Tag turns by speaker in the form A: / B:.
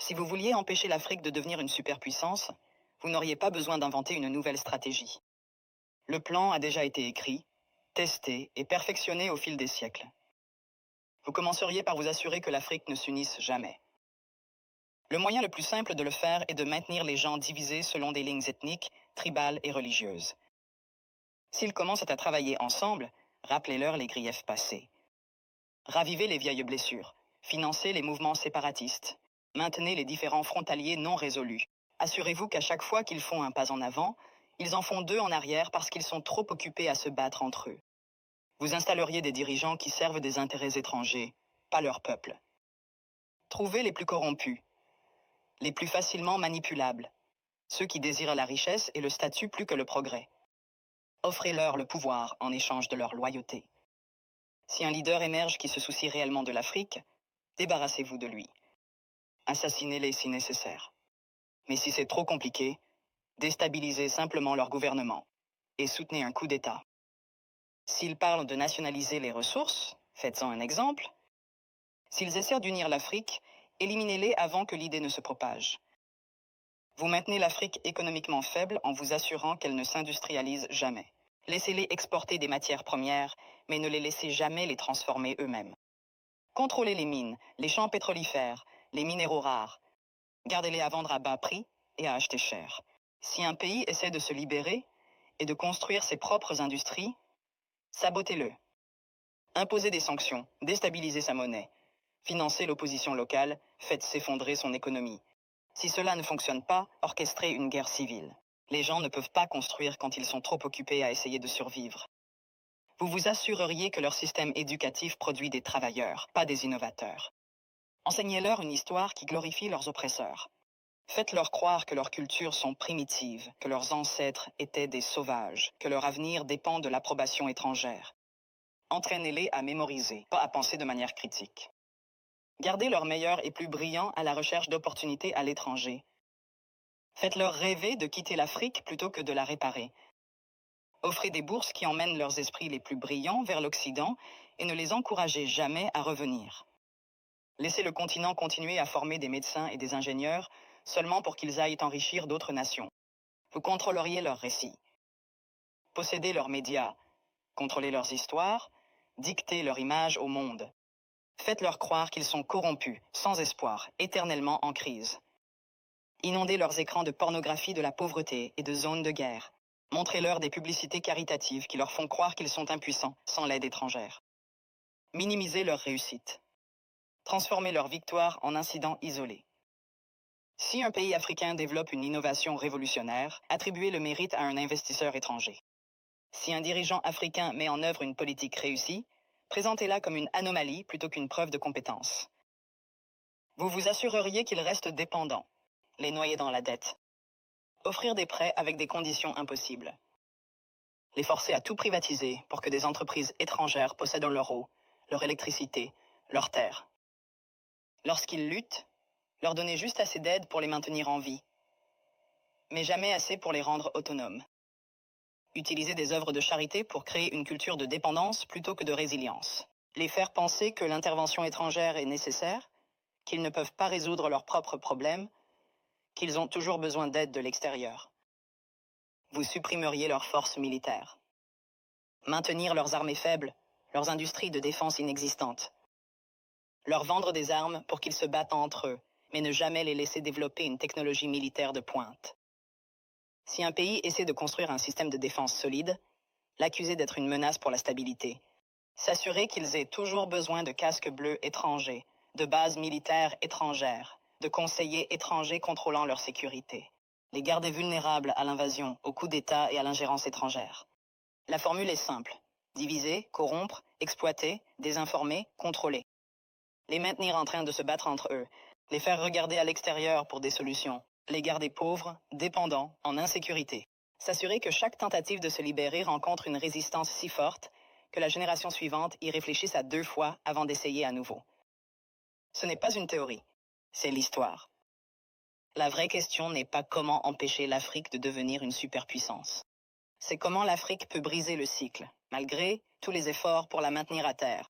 A: Si vous vouliez empêcher l'Afrique de devenir une superpuissance, vous n'auriez pas besoin d'inventer une nouvelle stratégie. Le plan a déjà été écrit, testé et perfectionné au fil des siècles. Vous commenceriez par vous assurer que l'Afrique ne s'unisse jamais. Le moyen le plus simple de le faire est de maintenir les gens divisés selon des lignes ethniques, tribales et religieuses. S'ils commencent à travailler ensemble, rappelez-leur les griefs passés. Ravivez les vieilles blessures, financez les mouvements séparatistes, maintenez les différends frontaliers non résolus. Assurez-vous qu'à chaque fois qu'ils font un pas en avant, ils en font deux en arrière parce qu'ils sont trop occupés à se battre entre eux. Vous installeriez des dirigeants qui servent des intérêts étrangers, pas leur peuple. Trouvez les plus corrompus, les plus facilement manipulables, ceux qui désirent la richesse et le statut plus que le progrès. Offrez-leur le pouvoir en échange de leur loyauté. Si un leader émerge qui se soucie réellement de l'Afrique, débarrassez-vous de lui. Assassinez-les si nécessaire. Mais si c'est trop compliqué, déstabilisez simplement leur gouvernement et soutenez un coup d'État. S'ils parlent de nationaliser les ressources, faites-en un exemple. S'ils essaient d'unir l'Afrique, éliminez-les avant que l'idée ne se propage. Vous maintenez l'Afrique économiquement faible en vous assurant qu'elle ne s'industrialise jamais. Laissez-les exporter des matières premières, mais ne les laissez jamais les transformer eux-mêmes. Contrôlez les mines, les champs pétrolifères, les minéraux rares. Gardez-les à vendre à bas prix et à acheter cher. Si un pays essaie de se libérer et de construire ses propres industries, sabotez-le. Imposez des sanctions, déstabilisez sa monnaie. Financez l'opposition locale, faites s'effondrer son économie. Si cela ne fonctionne pas, orchestrez une guerre civile. Les gens ne peuvent pas construire quand ils sont trop occupés à essayer de survivre. Vous vous assureriez que leur système éducatif produit des travailleurs, pas des innovateurs. Enseignez-leur une histoire qui glorifie leurs oppresseurs. Faites-leur croire que leurs cultures sont primitives, que leurs ancêtres étaient des sauvages, que leur avenir dépend de l'approbation étrangère. Entraînez-les à mémoriser, pas à penser de manière critique. Gardez leurs meilleurs et plus brillants à la recherche d'opportunités à l'étranger. Faites-leur rêver de quitter l'Afrique plutôt que de la réparer. Offrez des bourses qui emmènent leurs esprits les plus brillants vers l'Occident et ne les encouragez jamais à revenir. Laissez le continent continuer à former des médecins et des ingénieurs seulement pour qu'ils aillent enrichir d'autres nations. Vous contrôleriez leurs récits. Possédez leurs médias, contrôlez leurs histoires, dictez leur image au monde. Faites-leur croire qu'ils sont corrompus, sans espoir, éternellement en crise. Inondez leurs écrans de pornographie de la pauvreté et de zones de guerre. Montrez-leur des publicités caritatives qui leur font croire qu'ils sont impuissants, sans l'aide étrangère. Minimisez leur réussite. Transformez leur victoire en incidents isolés. Si un pays africain développe une innovation révolutionnaire, attribuez le mérite à un investisseur étranger. Si un dirigeant africain met en œuvre une politique réussie, présentez-la comme une anomalie plutôt qu'une preuve de compétence. Vous vous assureriez qu'ils restent dépendants, les noyer dans la dette. Offrir des prêts avec des conditions impossibles. Les forcer à tout privatiser pour que des entreprises étrangères possèdent leur eau, leur électricité, leurs terres. Lorsqu'ils luttent, leur donner juste assez d'aide pour les maintenir en vie, mais jamais assez pour les rendre autonomes. Utiliser des œuvres de charité pour créer une culture de dépendance plutôt que de résilience. Les faire penser que l'intervention étrangère est nécessaire, qu'ils ne peuvent pas résoudre leurs propres problèmes, qu'ils ont toujours besoin d'aide de l'extérieur. Vous supprimeriez leurs forces militaires. Maintenir leurs armées faibles, leurs industries de défense inexistantes. Leur vendre des armes pour qu'ils se battent entre eux, mais ne jamais les laisser développer une technologie militaire de pointe. Si un pays essaie de construire un système de défense solide, l'accuser d'être une menace pour la stabilité. S'assurer qu'ils aient toujours besoin de casques bleus étrangers, de bases militaires étrangères, de conseillers étrangers contrôlant leur sécurité. Les garder vulnérables à l'invasion, aux coups d'État et à l'ingérence étrangère. La formule est simple. Diviser, corrompre, exploiter, désinformer, contrôler. Les maintenir en train de se battre entre eux. Les faire regarder à l'extérieur pour des solutions. Les garder pauvres, dépendants, en insécurité. S'assurer que chaque tentative de se libérer rencontre une résistance si forte que la génération suivante y réfléchisse à 2 fois avant d'essayer à nouveau. Ce n'est pas une théorie, c'est l'histoire. La vraie question n'est pas comment empêcher l'Afrique de devenir une superpuissance. C'est comment l'Afrique peut briser le cycle, malgré tous les efforts pour la maintenir à terre.